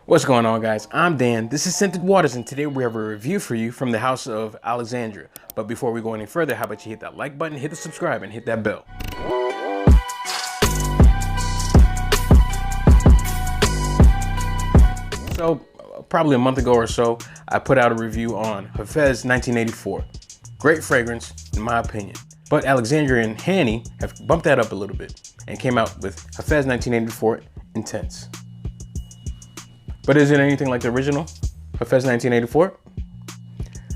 What's going on, guys? I'm Dan. This is Scented Waters, and today we have a review for you from the house of Alexandria. But before we go any further, how about you hit that like button, hit the subscribe, and hit that bell. So, probably a month ago or so, I put out a review on Hafez 1984. Great fragrance, in my opinion. But Alexandria and Hanny have bumped that up a little bit and came out with Hafez 1984 Intense. But is it anything like the original Hafez 1984?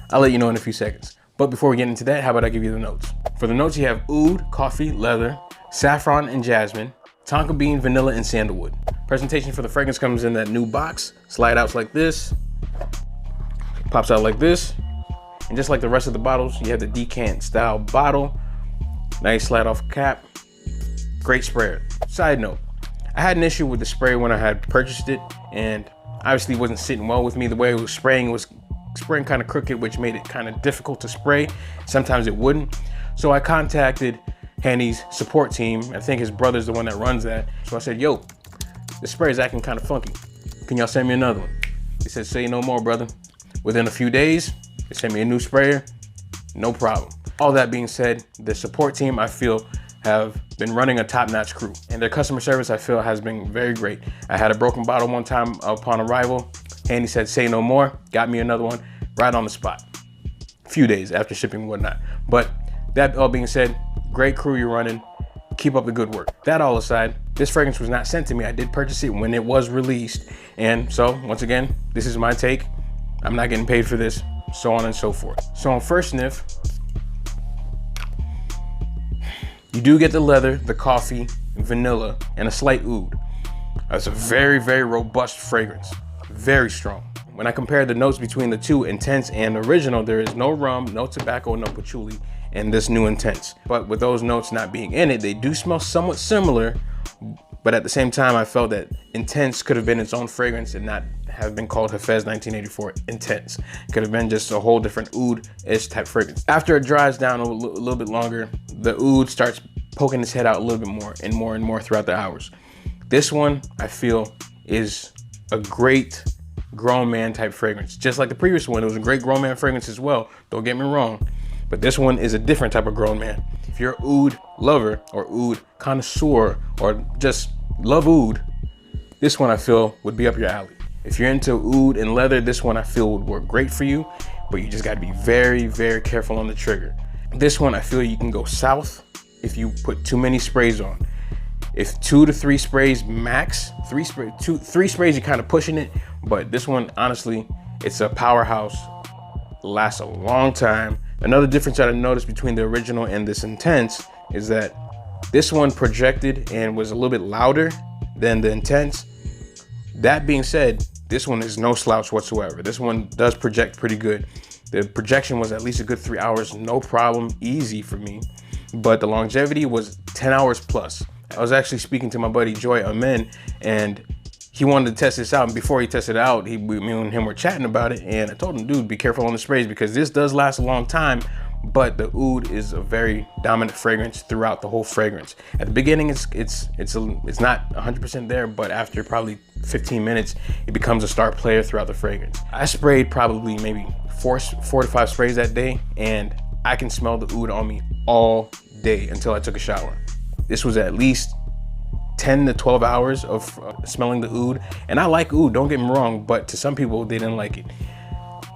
I'll let you know in a few seconds. But before we get into that, how about I give you the notes? For the notes, you have oud, coffee, leather, saffron and jasmine, tonka bean, vanilla, and sandalwood. Presentation for the fragrance comes in that new box. Slide outs like this, pops out like this. And just like the rest of the bottles, you have the decant style bottle. Nice slide off cap. Great sprayer. Side note, I had an issue with the spray when I had purchased it, and obviously it wasn't sitting well with me. The way it was spraying kind of crooked, which made it kind of difficult to spray. Sometimes it wouldn't. So I contacted Hanny's support team. I think his brother's the one that runs that. So I said, yo, the spray is acting kind of funky. Can y'all send me another one? He said, say no more, brother. Within a few days, they sent me a new sprayer. No problem. All that being said, the support team, I feel, have been running a top-notch crew, and their customer service, I feel, has been very great. I had a broken bottle one time upon arrival. Handy said, say no more, got me another one right on the spot. A few days after shipping and whatnot. But that all being said, great crew you're running. Keep up the good work. That all aside, this fragrance was not sent to me. I did purchase it when it was released. And so, once again, this is my take. I'm not getting paid for this, so on and so forth. So on first sniff, you do get the leather, the coffee, vanilla, and a slight oud. That's a very, very robust fragrance. Very strong. When I compare the notes between the two, Intense and original, there is no rum, no tobacco, no patchouli in this new Intense. But with those notes not being in it, they do smell somewhat similar. But at the same time, I felt that Intense could have been its own fragrance and not have been called Hafez 1984 Intense. Could have been just a whole different oud-ish type fragrance. After it dries down a little bit longer, the oud starts poking its head out a little bit more and more throughout the hours. This one, I feel, is a great grown man type fragrance. Just like the previous one, it was a great grown man fragrance as well. Don't get me wrong. But this one is a different type of grown man. If you're an oud lover or oud connoisseur or just love oud, this one I feel would be up your alley. If you're into oud and leather, this one I feel would work great for you, but you just gotta be very, very careful on the trigger. This one I feel you can go south if you put too many sprays on. If 2 to 3 sprays max, 3 sprays you're kind of pushing it, but this one, honestly, it's a powerhouse, lasts a long time. Another difference that I noticed between the original and this Intense is that this one projected and was a little bit louder than the Intense. That being said, this one is no slouch whatsoever. This one does project pretty good. The projection was at least a good 3 hours, no problem, easy for me. But the longevity was 10 hours plus. I was actually speaking to my buddy Joy Amen, and he wanted to test this out. And before he tested it out, me and him were chatting about it, and I told him, dude, be careful on the sprays because this does last a long time. But the oud is a very dominant fragrance throughout the whole fragrance. At the beginning, it's not 100% there, but after probably 15 minutes, it becomes a star player throughout the fragrance. I sprayed probably maybe four to five sprays that day, and I can smell the oud on me all day until I took a shower. This was at least 10 to 12 hours of smelling the oud, and I like oud, don't get me wrong, but to some people, they didn't like it.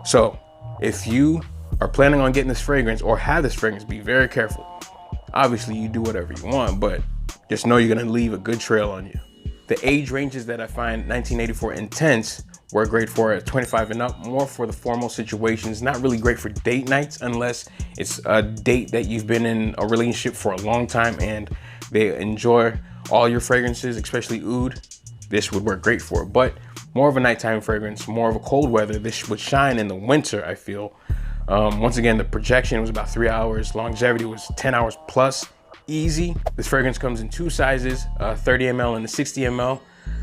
So if you are planning on getting this fragrance or have this fragrance, be very careful. Obviously, you do whatever you want, but just know you're gonna leave a good trail on you. The age ranges that I find 1984 Intense were great for 25 and up, more for the formal situations, not really great for date nights unless it's a date that you've been in a relationship for a long time and they enjoy all your fragrances, especially oud. This would work great for, but more of a nighttime fragrance, more of a cold weather. This would shine in the winter, I feel. Once again, the projection was about 3 hours. Longevity was 10 hours plus, easy. This fragrance comes in 2 sizes, 30 ml and a 60 ml.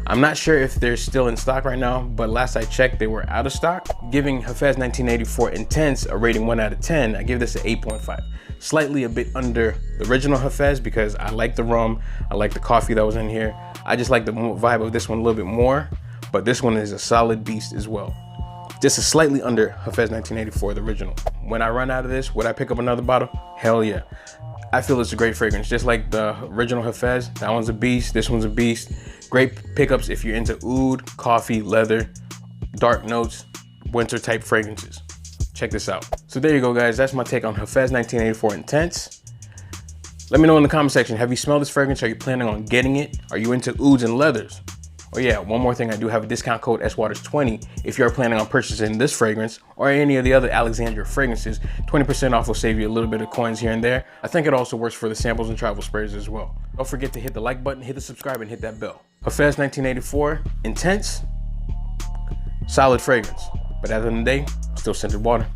I'm not sure if they're still in stock right now, but last I checked, they were out of stock. Giving Hafez 1984 Intense a rating 1 out of 10, I give this an 8.5. Slightly a bit under the original Hafez because I like the rum, I like the coffee that was in here. I just like the vibe of this one a little bit more. but this one is a solid beast as well. This is slightly under Hafez 1984, the original. When I run out of this, would I pick up another bottle? Hell yeah. I feel it's a great fragrance, just like the original Hafez. That one's a beast, this one's a beast. Great pickups if you're into oud, coffee, leather, dark notes, winter type fragrances. Check this out. So there you go, guys. That's my take on Hafez 1984 Intense. Let me know in the comment section, have you smelled this fragrance? Are you planning on getting it? Are you into ouds and leathers? Oh yeah, one more thing, I do have a discount code SWaters20 if you're planning on purchasing this fragrance or any of the other Alexandria fragrances. 20% off will save you a little bit of coins here and there. I think it also works for the samples and travel sprays as well. Don't forget to hit the like button, hit the subscribe, and hit that bell. Hafez 1984 Intense, solid fragrance, but at the end of the day, still scented water.